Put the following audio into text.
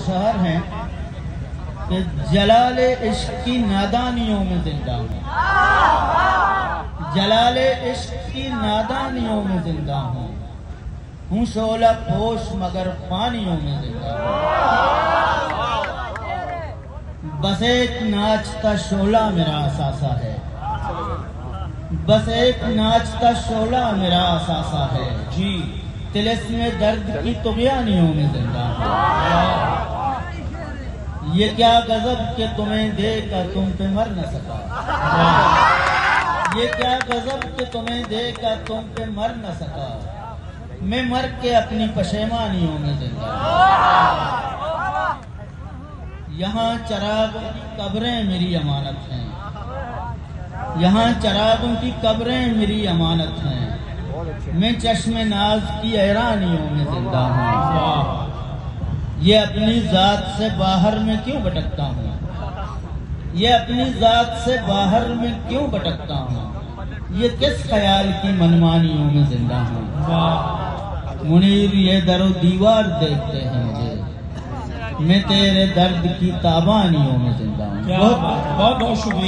شہر ہیں کہ جلال عشق کی نادانیوں میں زندہ ہوں، جلال عشق کی نادانیوں میں زندہ ہوں شعلہ پوش مگر پانیوں میں زندہ ہوں، بس ایک ناچتا شعلہ میرا اثاثہ ہے، بس ایک ناچتا شعلہ میرا اثاثہ ہے، جی طلسم درد کی طغیانیوں میں زندہ ہوں، یہ کیا غضب کہ تمہیں دے کر تم پہ مر نہ سکا، یہ کیا غضب کہ تمہیں دے کر تم پہ مر نہ سکا، میں مر کے اپنی پشیمانیوں میں زندہ ہوں، یہاں چراغوں کی قبریں میری امانت ہیں، یہاں چراغوں کی قبریں میری امانت ہیں، میں چشم ناز کی حیرانیوں میں زندہ ہوں، یہ اپنی ذات سے باہر میں کیوں بھٹکتا ہوں، یہ اپنی ذات سے باہر میں کیوں بھٹکتا ہوں، یہ کس خیال کی منمانیوں میں زندہ ہوں، منیر یہ در و دیوار دیکھتے ہیں مجھے، میں تیرے درد کی تابانیوں میں زندہ ہوں۔ بہت بہت شکریہ۔